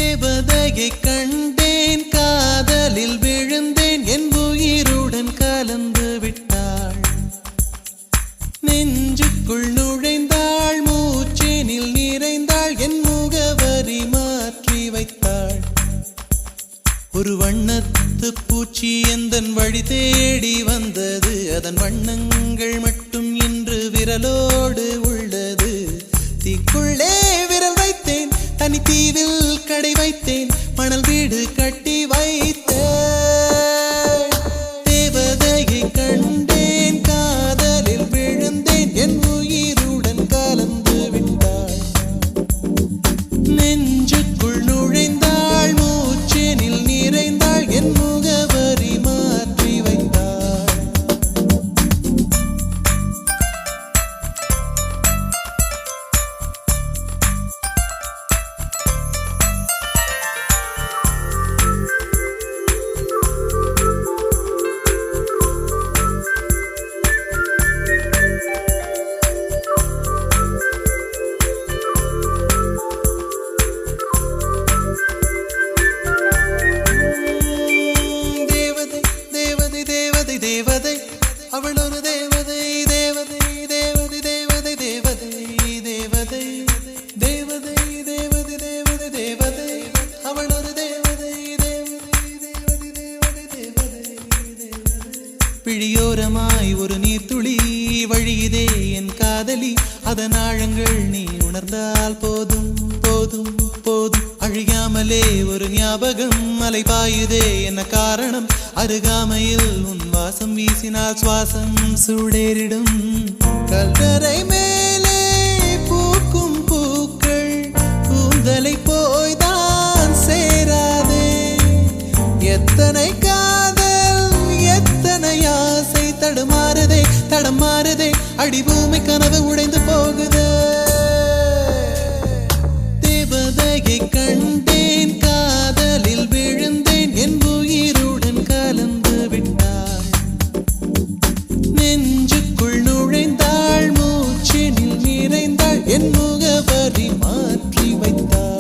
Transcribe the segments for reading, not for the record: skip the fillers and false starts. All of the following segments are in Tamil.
தேவதையை கண்டேன், காதலில் விழுந்தேன், என் உயிருடன் கலந்து விட்டாள். நெஞ்சுக்குள் நுழைந்தாள், மூச்சேனில் நிறைந்தாள், என் முகவரி மாற்றி வைத்தாள். ஒரு வண்ணத்து பூச்சி எந்தன் வழி தேடி வந்தது, அதன் வண்ணங்கள் மட்டும் இன்று விரலோடு உள்ளது. தீக்குள்ளே விரல் வைத்தேன், தனி தீவில் கடை வைத்தேன், மணல் வீடு கட்டி வைத்தேன். தேவதையை கண்டேன், காதலில் விழுந்தேன், என் உயிருடன் கலந்து விட்டாள். நெஞ்சுக்குள் நுழைந்தாள், மூச்சேனில் நிறைந்தாள், என் முகவரி மாற்றி வைத்தாள். தேவதை அவள் ஒரு தேவதை, தேவதை தேவதை தேவதை தேவதை தேவதை தேவதை தேவதை தேவதை தேவதை அவள் ஒரு தேவதை, தேவதை தேவதை தேவதை தேவதை தேவதை. பிழியோரமாய் ஒரு நீர்த்துளி வழியுதே என் காதலி, அதன் ஆழங்கள் நீ உணர்ந்தால் போதும் போதும் போதும். அழியாமலே ஒரு ஞாபகம் அலை பாயுதே, என்ன காரணம்? அருகாமையில் உன் வாசம் வீசினால் சுவாசம் சூடேறிடும். கல்லறை மேலே பூக்கும் பூக்கள் கூந்தலை போய்தான் சேராதே. எத்தனை காதல் எத்தனை ஆசை தடுமாறுதே தடமாறுதே, அடிபூமி கனவு உடைந்து போகுதே. தேவதையை கண்டேன், காதலில் விழுந்தேன், என் உயிருடன் கலந்து விட்டாள். நெஞ்சுக்குள் நுழைந்தாள், மூச்செனில் நிறைந்தாள், என் முகவரி மாற்றி வைத்தாள்.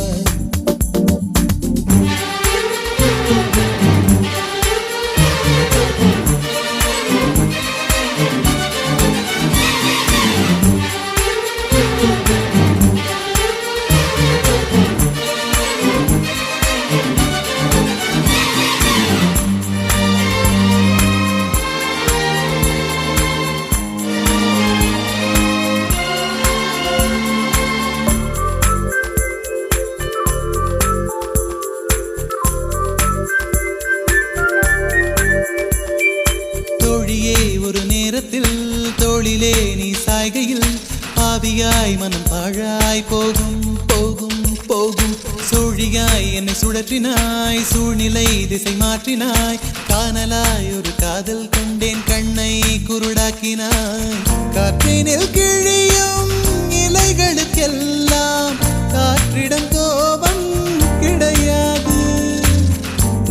ஒரு நேரத்தில் தோளிலே நீ சாய்கையில் பாவியாய் மனம் பாழாய் போகும் போகும் போகும். சூழியாய் என்னை சுழற்றினாய், சூழ்நிலை திசை மாற்றினாய், காணலாய் ஒரு காதல் கொண்டேன், கண்ணை குருடாக்கினாய். காற்றினில் கிழியும் இலைகளுக்கெல்லாம் காற்றிடம் கோபம் கிடையாது.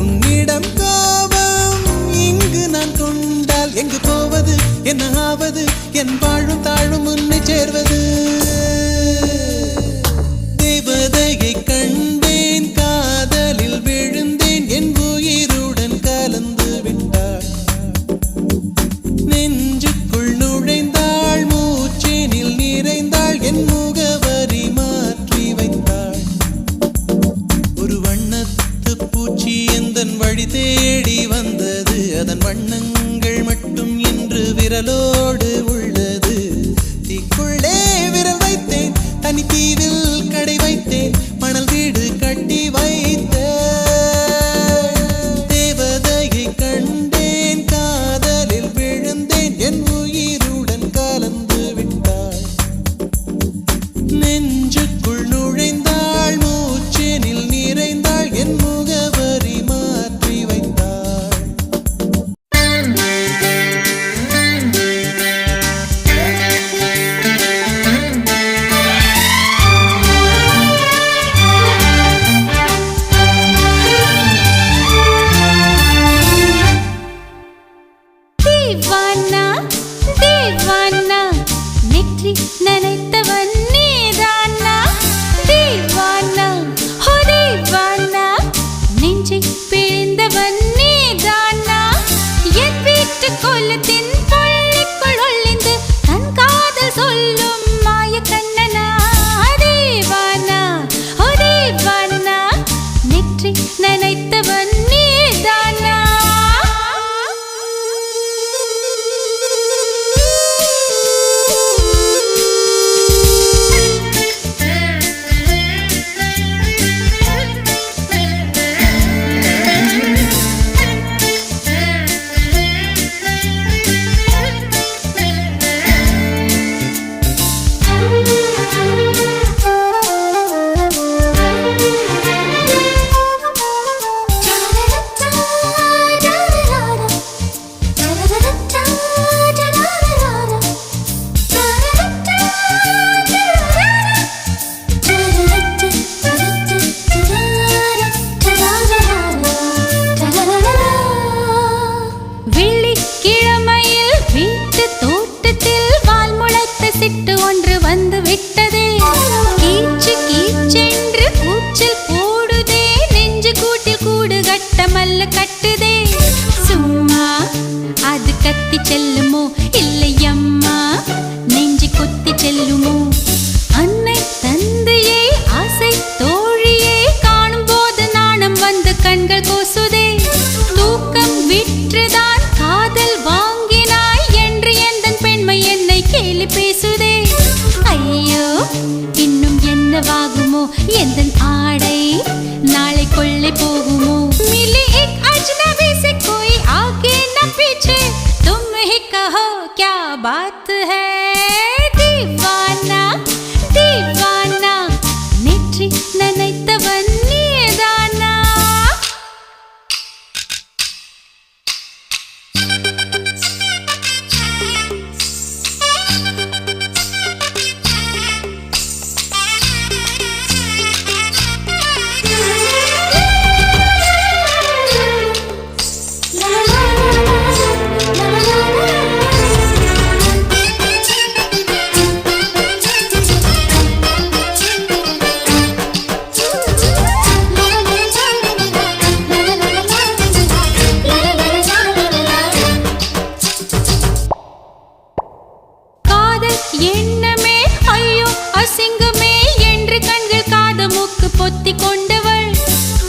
உன்னிடம் கோபம் இங்கு நான் கொண்டால் எங்கு போவது, என்ன ஆவது, என் வாழும் தாழும் உன்னை சேர்வது. தேவதையை கண்டேன், காதலில் விழுந்தேன், என் உயிருடன் கலந்து விட்டாள். நெஞ்சுக்குள் நுழைந்தாள், மூச்சேனில் நிறைந்தாள், என் முகவரி மாற்றி வைத்தாள். ஒரு வண்ணத்து பூச்சி எந்தன் வழி தேடி வந்தது, அதன் வண்ணங்கள் மட்டும் இன்று விரலோடு உள்ளது. தீக்குள்ளே விரல் வைத்தேன், தனி தீவில் கடை வைத்தேன், மணல் வீடு கட்டி வைத்தேன். தேவதையை கண்டேன், காதலில் விழுந்தேன், என் உயிருடன் கலந்து விட்டாள். நெஞ்சுக்குள் நுழைந்தாள், மூச்சேனில் நிறைந்தாள், என் முகவரி மாற்றி வைத்தாள். வெல்லுமோ? அன்னை தந்தையே ஆசை தோழியே காணும் போது நாணம் வந்து கண்கள் கூசுதே. தூக்கம் விற்றுதான் காதல் வாங்கினாய் என்று எந்தன் பெண்மை என்னை கேலி பேசுதே. ஐயோ இன்னும் என்னவாகுமோ? எந்தன் ஆடை நாளை கொள்ளை போகுமோ? मिली एक अजनबी से कोई आगे न पीछे, तुम ही कहो क्या बात है? दीवाना दीवाना नेற்றி நினைத்தவன் நீதானா? எண்ணமே ஐயோ அசிங்கமே என்று கண்கள் காது மூக்கு பொத்தி கொண்டவள்.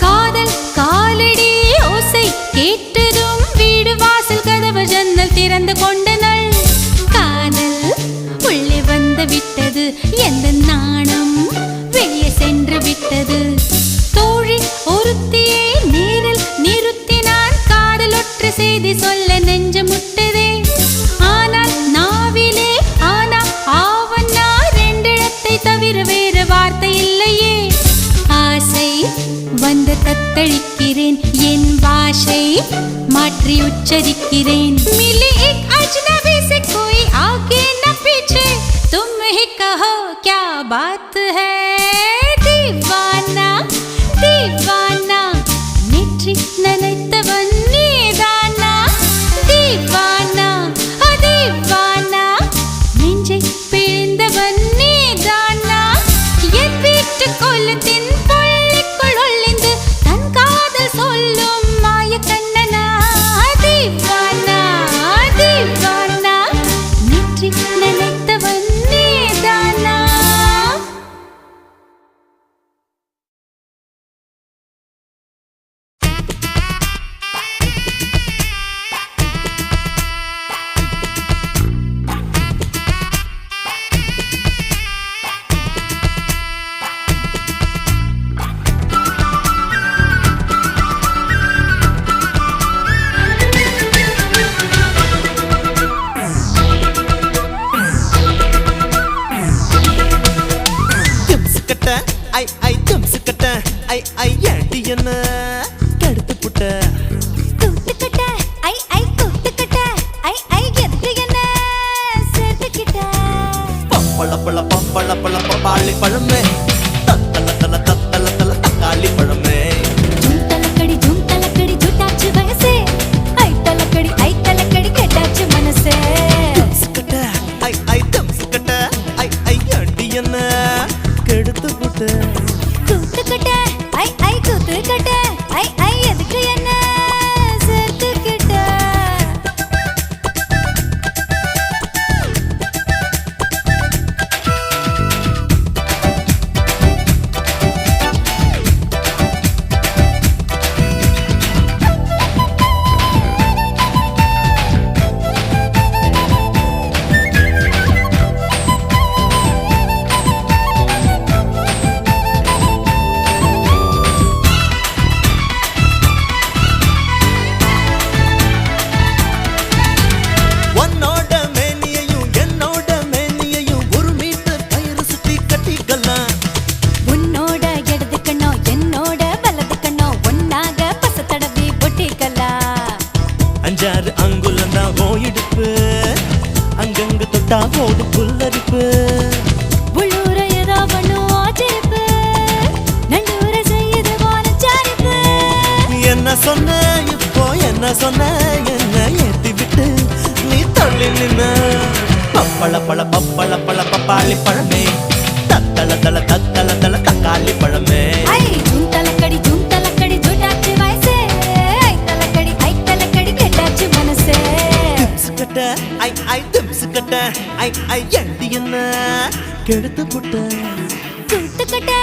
காதல் காலடி ஓசை கேட்டதும் வீடு வாசல் கதவு ஜன்னல் திறந்து கொண்டனள். காதல் உள்ளே வந்து விட்டது, எந்த நாணம் வெளியே சென்று விட்டது. தோழி ஒருத்தியை நேரில் நிறுத்தினான், காதல் ஒற்ற செய்தி சொல்ல நெஞ்சு முட்டதே. ஆனால் நாவிலே ஆனா ஆவன்னா ரெண்டிடத்தை தவிர வேறு வார்த்தை இல்லையே. ஆசை வந்து தத்தளிக்கிறேன், என் பாஷை மாற்றி உச்சரிக்கிறேன். मिली एक अजनबी से कोई आगे न पीछे, तुम ही कहो क्या बात है? दीवाना दीवाना नेற்றி நினைத்தவன் நீதானா? दीवाना दीवाना நெஞ்சை பிழிந்தவன் நீதானா? என் வீட்டு கொல்லத்தின் பள்ளிக்குள் ஒளிந்து தன் காதல் சொல்லும் மாய கண்ணனா? दीवाना दीवाना நெற்றி நினைத்தவன் நீதானா? ஐ ஐ தும்சுக்கட்ட ஐ ஐ ஏண்டி என்ன கெடுத்து புட்ட? கூட்டுக்கட்ட ஐ ஐ கூட்டுக்கட்ட ஐ ஐ எதுக்கு என்ன சேர்த்துக்கிட்ட? பப்பளப்பள பப்பளப்பள பப்பாளி பழமே, தத்தல தல தத்தல தல தக்காளி பழமே. ஜூம் தலக்கடி ஜூட்டாச்சு வயசே, ஐ தலக்கடி கெட்டாச்சு மனசே. தும்சுக்கட்ட ஐ ஐ தும்சுக்கட்ட ஐ ஐ ஏண்டி என்ன கெடுத்து புட்ட? கூட்டுக்கட்ட ஐ ஐ கூட்டுக்கட்ட ஐ ஐ எதுக்கு என்ன சேர்த்துக்கிட்ட? அஞ்சாறு அங்குலந்தான் ஓயிடுப்பு, அங்கங்கு தொட்டா ஓடு புல்லரிப்பு. உள்ளூர ஏதோ பண்ணும் ஆச்சரிப்பு, நல்லூர செய்யுது வானச்சாரிப்பு. என்ன சொன்ன இப்போ என்ன சொன்ன, என்ன ஏத்தி விட்டு நீ தள்ளி நின்ன. பப்பள பழ பப்பள பழ பப்பாளி பழமே, தத்தள தள தத்தள தள தக்காளி பழமே. ஜூம் தலக்கடி ஜூட்டாச்சு வயசே, ஐ தலக்கடி கெட்டாச்சு மனசே. திம்சுக்கட்ட ஐ ஐ திம்சுக்கட்ட ஐ ஐ எண்டி என்ன கெடுத்து புட்ட கூத்துக்கட்ட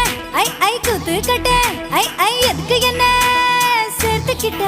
ஐ கூத்துக்கட்ட ஐ எதுக்கு என்ன சேர்த்துக்கிட்ட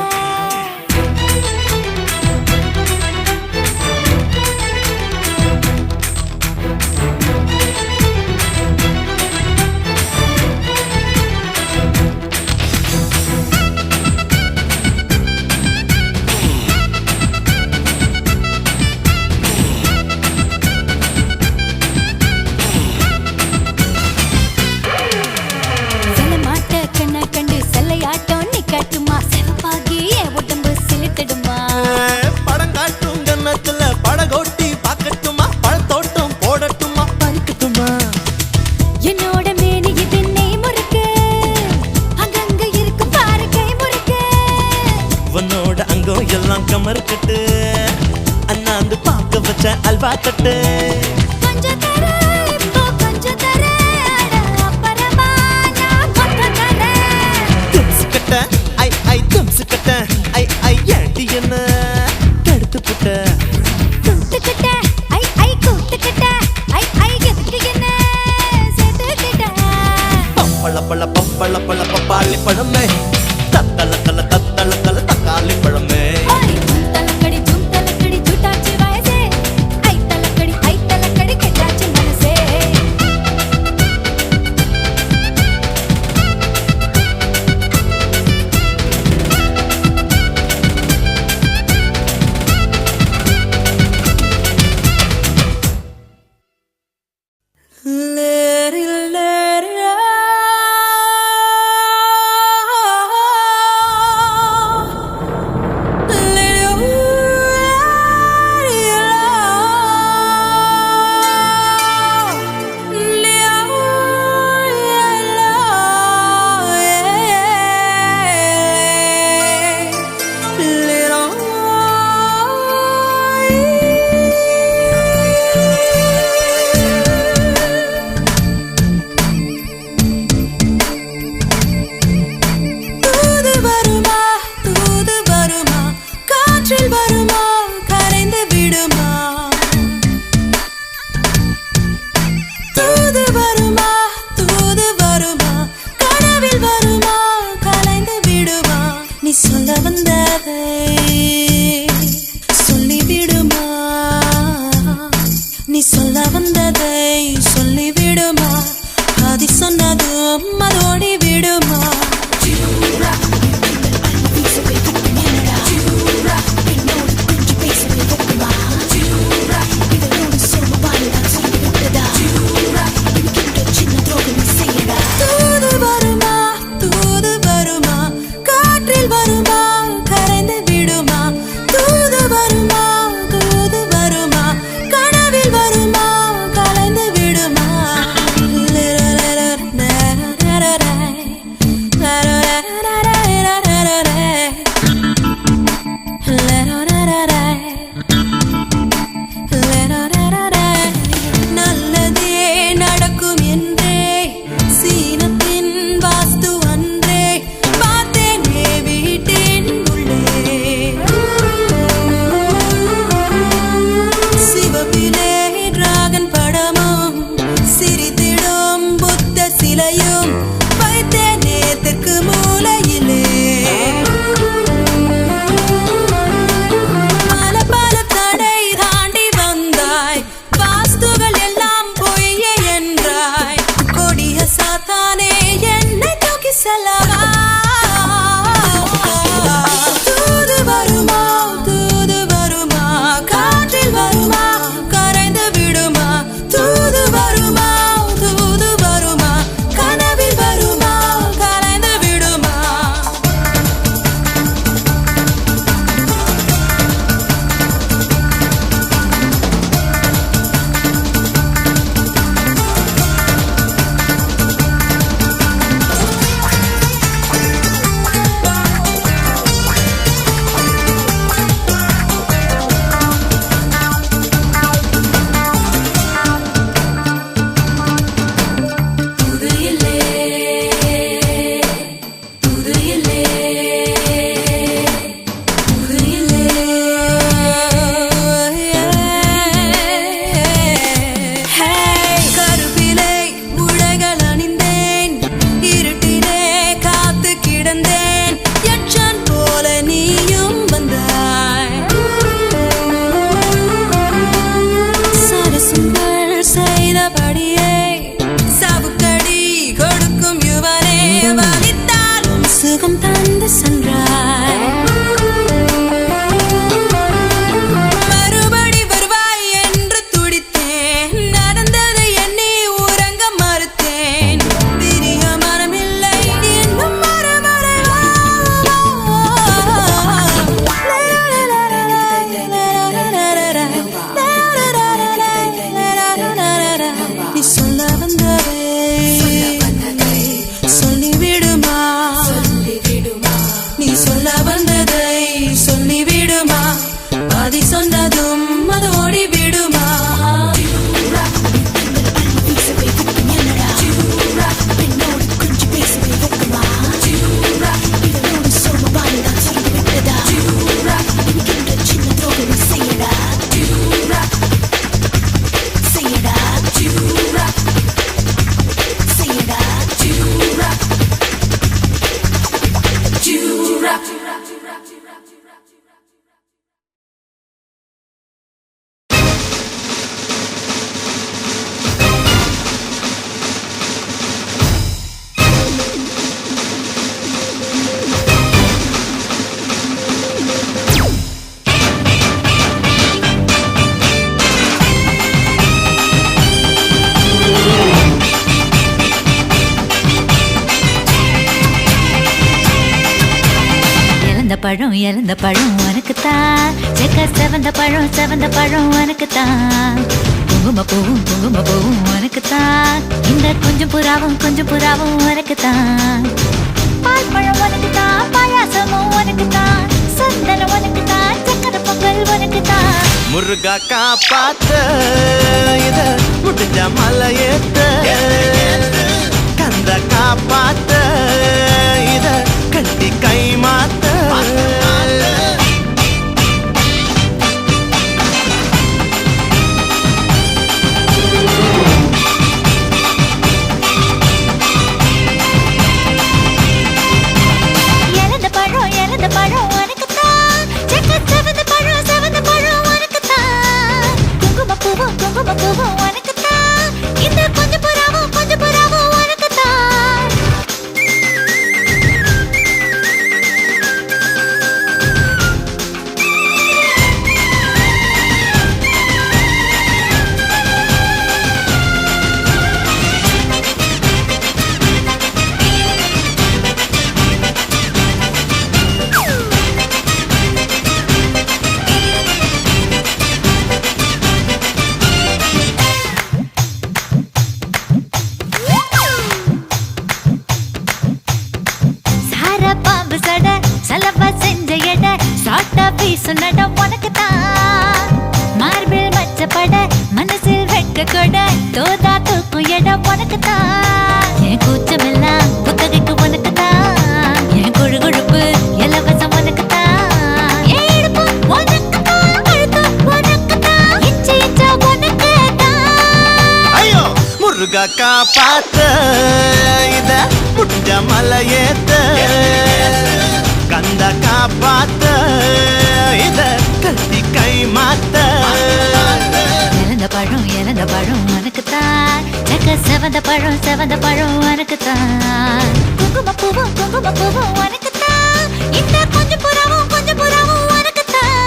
செல்லையாட்டம் நீ காட்டுமா செவப்பாகி என் உடம்பு சிலித்திடுமா படம் காட்டும் கன்னத்துல படகோட்டி பாக்கட்டுமா பழத்தோட்டம் போடட்டுமா பறிக்கட்டுமா என்னோட மேனி இது நெய் முறுக்கு அங்கங்க இருக்கும் பாரு கை முறுக்கு உன்னோட அங்கம் எல்லாம் கமர் கட்டு அண்ணாந்து பார்க்க வச்ச அல்வா கட்டு கொஞ்சம் தர இப்போ கொஞ்சம் தர அப்புறமா நான் மொத்தம் தரேன் தும்சுக்கட்ட ஐ ஐ தும்சுக்கட்ட ஐ ஐ ஏண்டி என்ன கெடுத்து புட்ட கூத்துக்கிட்ட ஐ கூத்துக்கிட்ட ஐ எதுக்கு என்ன சேர்த்துக்கிட்ட பப்பள பழ பப்பாளி பழமே தத்தள தல தக்காளி பழமே தலக்கடி ஜூட்டாச்சு வயசே ஐ தலக்கடி கெட்டாச்சு மனசே let it நீ சொல்ல வந்ததை சொல்லிவிடுமா நீ சொல்ல வந்ததை சொல்லிவிடுமா பாதி சொன்னதும் அது ஓடிவிடுமா இறந்த பழம் உனக்குத்தான் செக்க செவந்த பழம் உனக்குத்தான் குங்கும பூவும் உனக்குத்தான் இந்த கொஞ்சம் புறாவும் உனக்குத்தான் பால் பழம் உனக்குத்தான் பாயாசமும் உனக்குத்தான் சந்தனம் உனக்குத்தான் சக்கரை பொங்கல் உனக்குத்தான் முருகா காப்பாத்த இத முடிஞ்ச மலையேத்த கந்த காப்பாத்த இத கட்டி கை மாத்த இறந்த பழம் உனக்குத்தான் செக்க செவந்த பழம் உனக்குத்தான் குங்கும பூவும் உனக்குத்தான் இந்த கொஞ்சம் புறாவும் உனக்குத்தான் சொன்னட உனக்குத்தான் மார்பில் மச்சப்பட மனசில் வெட்க கொட தோதா தூக்கும் இடம் உனக்குத்தான் என் கூச்சமெல்லாம் புத்தகைக்கு உனக்குத்தான் என் கொழுப்பு இலவசம் உனக்குத்தான் என் இடுப்பு உனக்குத்தான் கழுத்து உனக்குத்தான் இச்சை உனக்குத்தான் ஐயோ முருகா காப்பாத்த இத முடிஞ்ச மலையேத்த கந்த காப்பாத்த இத கட்டி கை மாத்த இறந்த பழம் உனக்குத்தான் செக்க செவந்த பழம் உனக்குத்தான் குங்கும பூவும் உனக்குத்தான் இந்த கொஞ்சம் புறாவும் உனக்குத்தான்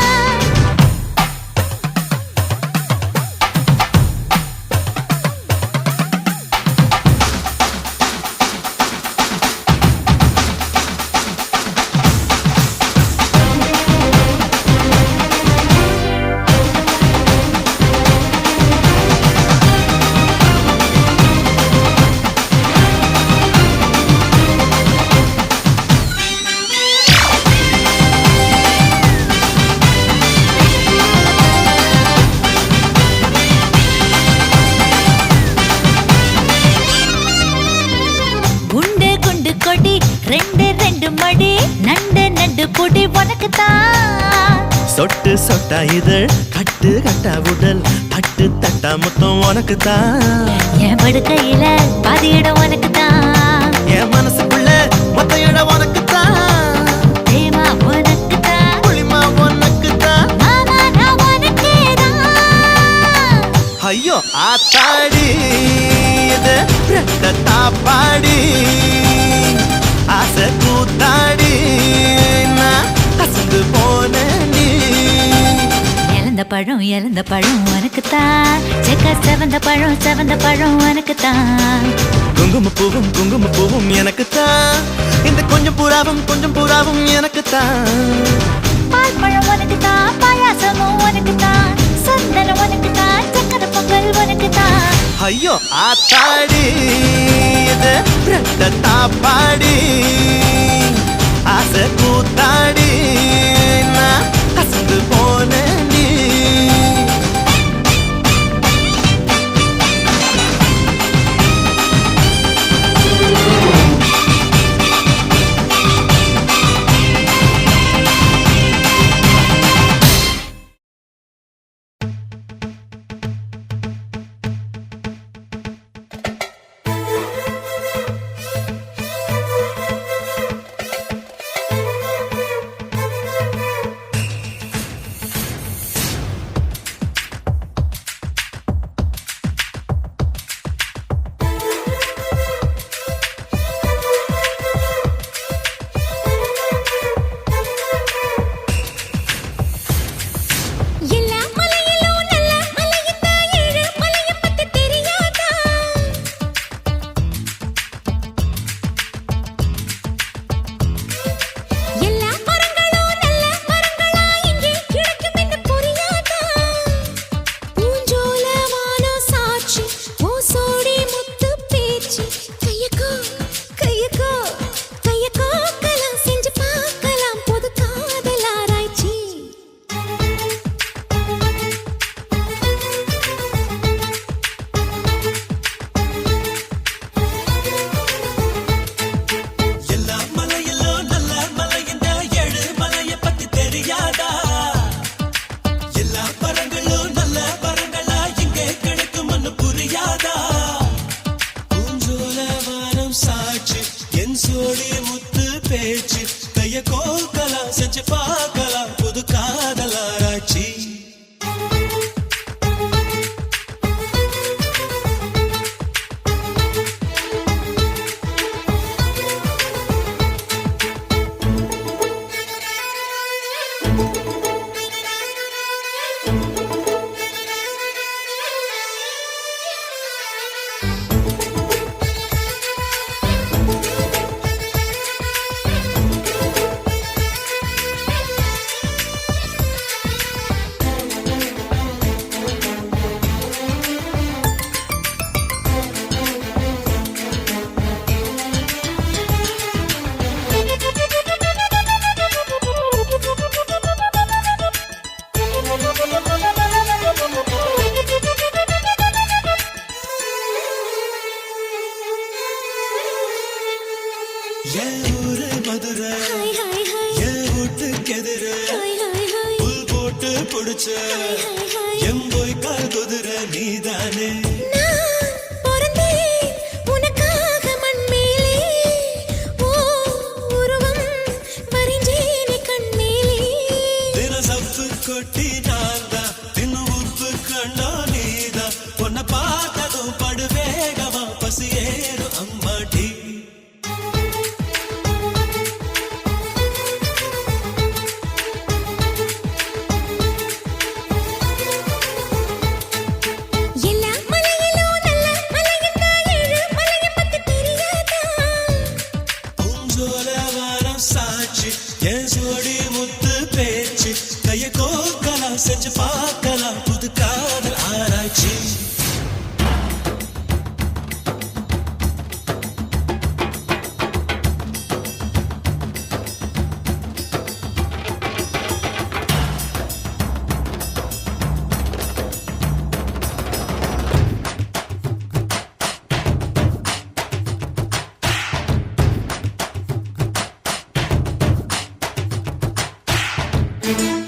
ரெண்டு மடி நண்டு பொடி உனக்குத்தான் சொட்டு சொட்டா இதழ் கட்டு கட்டா உடல் தட்டு தட்டா மொத்தம் உனக்குத்தான் என் படுக்கையில பாதி இடம் உனக்குத்தான் என் மனசுக்குள்ள மொத்த இடம் உனக்குத்தான் தேமா உனக்குத்தான் புளிமா உனக்குத்தான் மாமா நான் உனக்கேதான் ஐயோ ஆத்தாடி இது ரெட்ட தாப்பாடி ஆசை கூத்தாடி நான் அசந்து போன நீ இறந்த பழம் உனக்குத்தான் செக்க செவந்த பழம் உனக்குத்தான் குங்கும பூவும் எனக்குத்தான் இந்த கொஞ்சம் புறாவும் எனக்குத்தான் பால் பழம் உனக்குத்தான் பாயாசமும் உனக்குத்தான் சந்தனம் உனக்குத்தான் சக்கரை பொங்கல் உனக்குத்தான் ஐயோ ஆத்தாடி இது ரெட்ட தாப்பாடி ஆசை கூத்தாடி நான் கசந்து போனேன்டி எல்லா மலையிலும் நல்ல மலையத்தா ஏழு மலைய பத்தி தெரியாதா எல்லா மரங்களும் நல்ல மரங்களா இங்கே கிடக்கும் என்று புரியாதா பூஞ்சோல வானம் சாட்சி ஓசோடி முத்து பேச்சு கையக்கோ கையக்கோ கையக்கோ கலாம் செஞ்சு பார்க்கலாம் பொது காதல் ஆராய்ச்சி எல்லா மலையிலும் நல்ல மலை இந்த ஏழு மலைய பத்தி தெரியாதா எல்லா பரங்களும் நல்ல பரங்களா இங்கே கிடைக்கும்னு புரியாதா பூஞ்சோல வானம் சாட்சி என் சோடி முத்து பேச்சு கைய கோக்கலாம் செஞ்சு பார்க்கலாம் புது காதல் ஆராய்ச்சி என் ஊரு மதுரை ஹாய் ஹாய் ஹாய் என் வீட்டுக்கு எதிர ஹாய் ஹாய் ஹாய் புல் போட்டு புடிச்ச எம் போய் கால் குதிரை நீதானே நான் பிறந்தேன் உனக்காக மண்மேலே ஓ உருவம் வரைஞ்சேனே கண்மேலே தின சப்பு கொட்டி நான்தான் தின்னு உப்பு கண்ணா நீதான் பொண்ண பார்த்ததும் படு வேகமா பசி ஏறும் அம்மாடி எல்லா மலையிலும் நல்ல மலையத்தா ஏழு மலைய பத்தி தெரியாதா பூஞ்சோல வாரம் சாட்சி என் சோடி முத்து பேச்சு கைய கோக்கலாம் செஞ்சு பார்க்கலாம் புது காதல் ஆராய்ச்சி Thank you.